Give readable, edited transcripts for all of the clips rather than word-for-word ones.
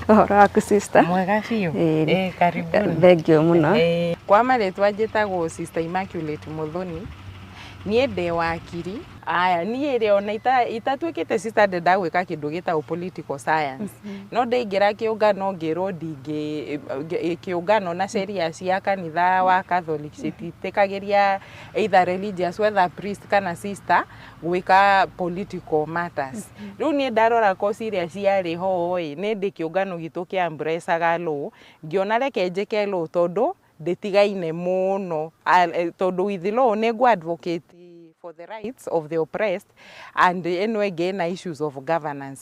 Ũhoro waku sister? Mwega biũ. Karibuni. Thank you muno. Kwa marĩtwa njĩtagwo Sister Immaculate Muthoni. Niĩ ndĩ wakiri. Aya niĩ rĩ ona itatuĩkĩte sister ndagwĩka kĩndũ gĩtagwo political science. No ndaingĩra kĩũngano ngĩrwo kĩũngano na sheria cia kanitha wa Catholic cititĩkagĩria either religious whether priest kana sister gwĩka political matters. Rĩu niĩ ndarora course iria ciarĩ ho nĩ ndĩ kĩũngano gitũ kĩa Embraceaga law ngĩona reke njĩke law tondũ ndĩtigaine mũno tondũ with law nĩ ngũ advocate for the rights of the oppressed and eno ĩngĩ na issues of governance.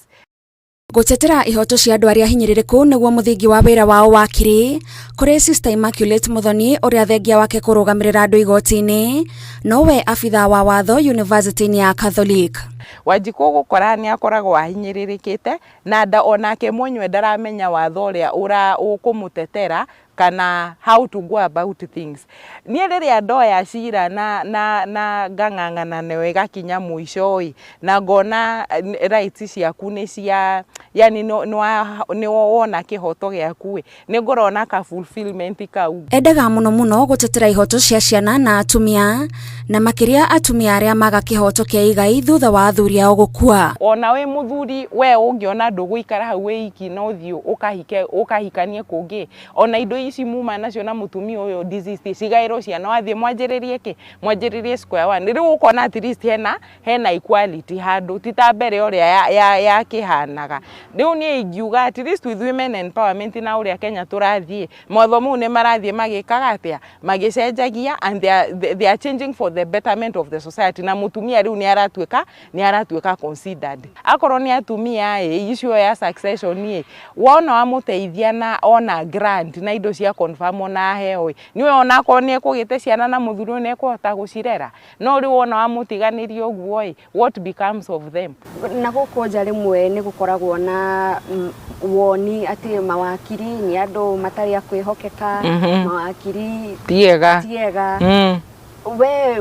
Gũtetera ihoto cia andũ arĩa hinyĩrĩrĩku nĩguo mũthingi wa wĩra wao wakiri kũrĩ Sister Immaculate Muthoni ũrĩa thengia wake kũrũgamĩrĩra andũ igoti-inĩ nowe abitha wa watho University-inĩ ya Catholic. Wanjikũ gũkora nĩ akoragwo ahinyĩrĩrĩkĩte na onake mwenyewe ndaramenya watho ũrĩa ũkũmũtetera kana how to go about things. Niĩ rĩrĩa ndoya cira na ngang'ang'ana nayo ĩgakinya mũico na ngona rights ciaku nĩ cia yani nĩ wona kĩhoto gĩaku nĩ ngorona ka fulfillment kau. Endaga mũno gũtetera ihoto cia ciana na atumia na makĩria atumia arĩa maga kĩhoto kĩa igai thutha wa athuri ao gũkua. Ona we mũthuri we ũngĩona ndũgũikara hau wiki no thiũ ũkahikanie kũngĩ ona indo ici muma nacio na mũtumia ũyũ disease cigaĩrwo ciana wathiĩ mwanjĩrĩrie square one. Rĩu ũkona at least hena equality handũ ti ta mbere ũrĩa yakĩhanaga. Rĩu niĩ ingiuga at least with women empowerment na ũrĩa Kenya tũrathiĩ motho mau nĩ marathiĩ magĩkaga atĩa magĩcenjagia and they are changing for the betterment of the society na mũtumia rĩu nĩ aratuĩka considered. Akorwo nĩ atumia issue ya succession wona wamũteithia na ona grant na indo cia confirm na heo niwe ona akorwo nĩ ekũgĩte ciana na mũthuri nĩ ekũhota gũcirera no rĩu wona wamũtiganĩrio ũguo what becomes of them. Na gũkũ nja rĩmwe nĩ gũkoragwo na woni atĩ mawakiri nĩ andũ matarĩ a kwĩhokeka mawakiri tiega. We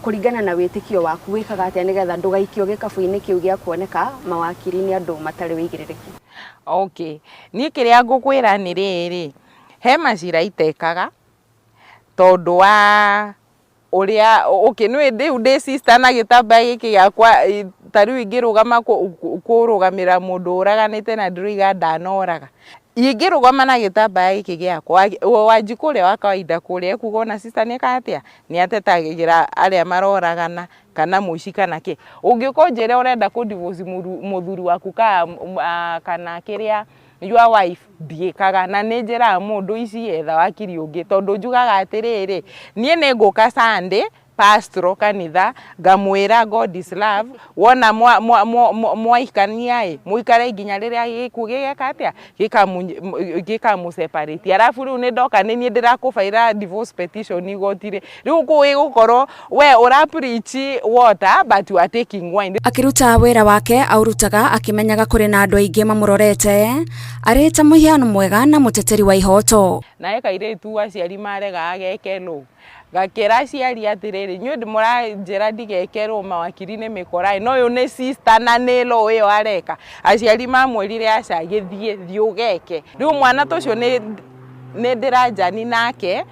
kũringana na wĩtĩkio waku wĩkaga atĩa nĩgetha ndũgaikio gĩkabũ-inĩ kĩu gĩa kuoneka mawakiri nĩ andũ matarĩ wĩigĩrĩrĩki? Okay, niĩ kĩrĩa ngũkwĩra nĩ rĩrĩ he macira itekaga tondũ wa ũrĩa nĩ ndĩ sister na gĩtambaya gĩkĩ gĩakwa tarĩu ingĩrũgama kũrũgamĩra mũndũ ũraganĩte na ndĩroiga ndanoraga ingĩrũgama na gĩtambaya gĩkĩ gĩakwa Wanjikũ ũrĩa wa kawaida kũrĩa ekuga ona sister nĩ atĩa nĩ atetagĩra arĩa maroragana kana mũici kana kĩ ũngĩkorwo njĩre ũrenda kũ divorce mũthuri waku kana kĩrĩa your wife ndiĩkaga na nĩ njĩraga mũndũ ici etha wakiri ũngĩ tondũ njugaga atĩrĩrĩ niĩ nĩ ngũka Sunday pastor kanitha ngamwĩra God is love wona mwaikania mũikare nginya rĩrĩa gĩgeka atĩa gĩkamũseparate arabu rĩu nĩ ndoka nĩ niĩ ndĩrakũbaira divorce petition igoti-rĩ rĩu gũkorwo we ũra preach water but you are taking wine. Akĩruta wĩra wake aurutaga akĩmenyaga kũrĩ na andũ aingĩ mamũrorete arĩ ta mũhiano mwega na mũteteri wa ihoto. Na kairĩtu aciari marega ageke lũ gakĩra aciari atĩrĩrĩ nyuĩ mũranjĩra ndigekerwo mawakiri nĩ mĩkora no ũyũ nĩ sister na nĩ law ĩyo areka aciari mamwĩrire aca thiĩ ũgeke. Rĩu mwana tũcio nĩ ndĩranjani nake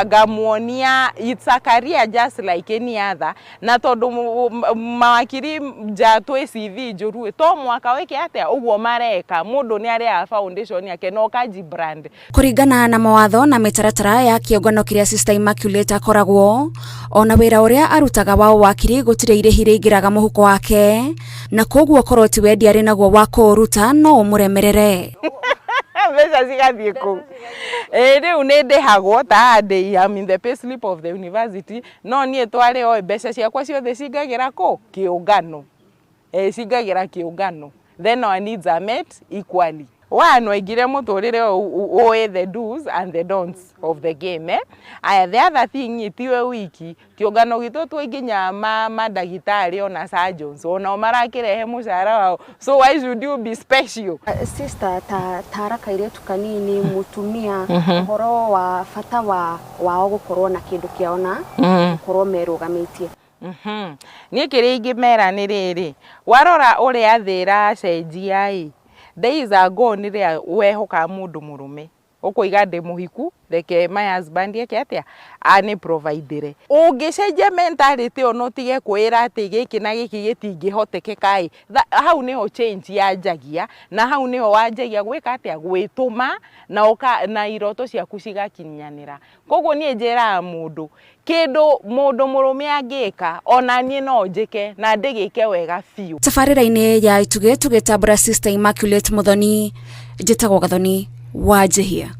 ngamuonia it's a career just like any other na tondũ mawakiri nja twĩ CV njũru to mwaka wĩke atĩa ũguo mareka mũndũ nĩ arĩa foundation yake no kaji brand. Kũringana na mawatho na mĩtaratara ya kĩũngano kĩrĩa Sister Immaculate akoragwo ona wĩra ũrĩa arutaga wa wakiri gũtirĩ irĩhi rĩingĩraga mũhuko wake na koguo korwo ti wendi arĩ naguo wa kũruta no ũmũremerere. Mbeca cigathiĩ kũu rĩu nĩ ndĩhagwo ta ndĩ in the pay slip of the university no niĩ tware mbeca ciakwa ciothe cingagĩra kĩũngano cingagĩra kĩũngano then our needs are met equally. One waingire mũtũrĩre ũĩ the do's and the don'ts of the game the other thing tiwe wiki kĩũngano gitũ twĩ nginya mandagĩtarĩ ona surgeons ona marakĩrehe mũcara wao so why should you be special? Sister tara kairĩtu kanini mũtumia ũhoro wa bata wao gũkorwo na kĩndũ kĩao na gũkorwo merũgamĩtie. Niĩ kĩrĩa ingĩmera nĩ rĩrĩ warora ũrĩa thĩ ĩracenjia days are gone ria wehoka mundu murume ukuiga ndi muhiku reke my husband yake atia ani provider ungicenjia mentality ono tige kwira ati giki na giki gitingihotekeka hau niho change yanjagia na hau niho wanjagia gwika atia gwituma na iroto ciaku cigakinyanira koguo nie njera mundu kindu mundu murume angika ona nie no njike na ndigike wega fiu. Tabarĩra-inĩ ya ituge tugĩtambũra Sister Immaculate Muthoni njĩtagwo Gathoni wa Njihia.